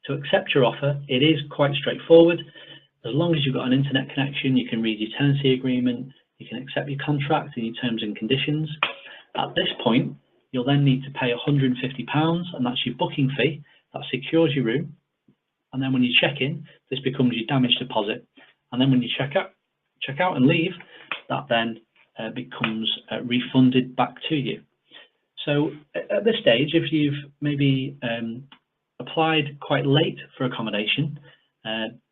To accept your offer, it is quite straightforward. As long as you've got an internet connection, you can read your tenancy agreement, you can accept your contract and your terms and conditions. At this point, you'll then need to pay £150, and that's your booking fee. That secures your room. And then when you check in, this becomes your damage deposit. And then when you check out and leave, that then becomes refunded back to you. So at this stage, if you've maybe applied quite late for accommodation,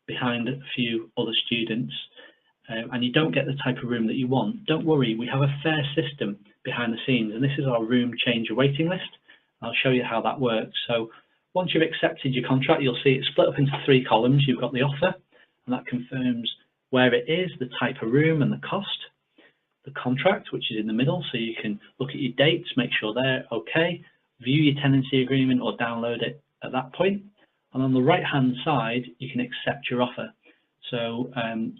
behind a few other students, and you don't get the type of room that you want, don't worry, we have a fair system behind the scenes, and this is our room changer waiting list. I'll show you how that works. So once you've accepted your contract, you'll see it's split up into 3 columns. You've got the offer, and that confirms where it is, the type of room and the cost. The contract, which is in the middle, so you can look at your dates, make sure they're okay, view your tenancy agreement or download it at that point. And on the right hand side, you can accept your offer. So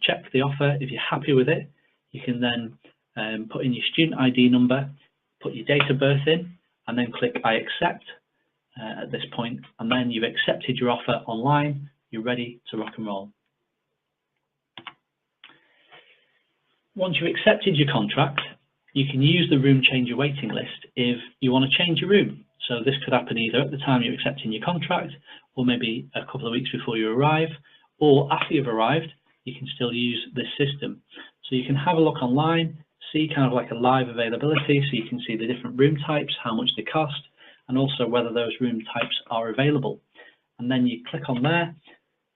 check the offer. If you're happy with it, you can then put in your student ID number, put your date of birth in, and then click I accept at this point, and then you've accepted your offer online. You're ready to rock and roll. Once you've accepted your contract, you can use the room changer waiting list if you want to change your room. So this could happen either at the time you're accepting your contract, or maybe a couple of weeks before you arrive, or after you've arrived, you can still use this system. So you can have a look online, see kind of like a live availability, so you can see the different room types, how much they cost, and also whether those room types are available. And then you click on there,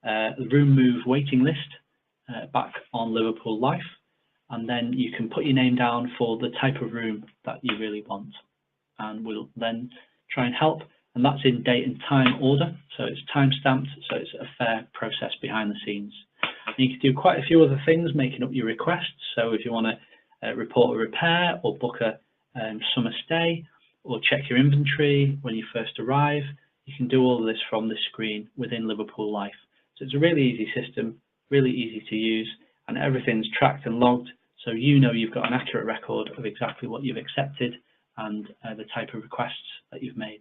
the room move waiting list back on Liverpool Life, and then you can put your name down for the type of room that you really want, and we'll then try and help. And that's in date and time order, so it's time stamped, so it's a fair process behind the scenes. And you can do quite a few other things making up your requests. So if you want to report a repair or book a summer stay or check your inventory when you first arrive, you can do all of this from this screen within Liverpool Life. So it's a really easy system, really easy to use, and everything's tracked and logged, so you know you've got an accurate record of exactly what you've accepted and the type of requests that you've made.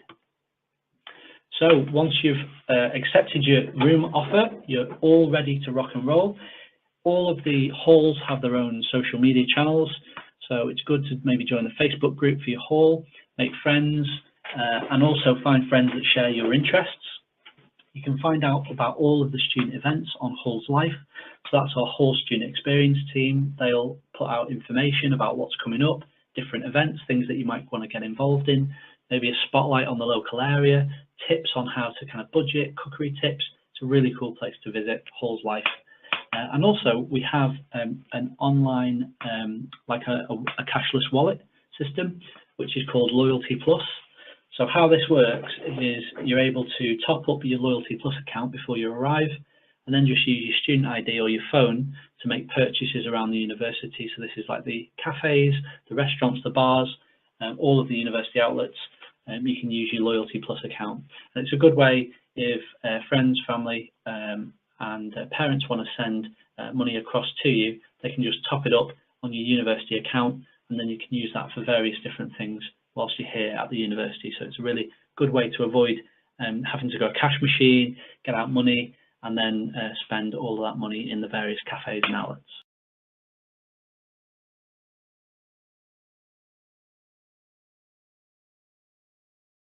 So once you've accepted your room offer, you're all ready to rock and roll. All of the halls have their own social media channels, so it's good to maybe join the Facebook group for your hall, make friends, and also find friends that share your interests. You can find out about all of the student events on Halls Life. So that's our Hall Student Experience team. They'll put out information about what's coming up, different events, things that you might want to get involved in, maybe a spotlight on the local area, tips on how to kind of budget, cookery tips. It's a really cool place to visit, Halls Life. And also we have an online, like a cashless wallet system, which is called Loyalty Plus. So how this works is you're able to top up your Loyalty Plus account before you arrive, and then just use your student ID or your phone to make purchases around the university. So this is like the cafes, the restaurants, the bars, all of the university outlets. You can use your Loyalty Plus account. And it's a good way if friends, family, and parents want to send money across to you, they can just top it up on your university account, and then you can use that for various different things whilst you're here at the university. So it's a really good way to avoid having to go a cash machine, get out money, and then spend all of that money in the various cafes and outlets.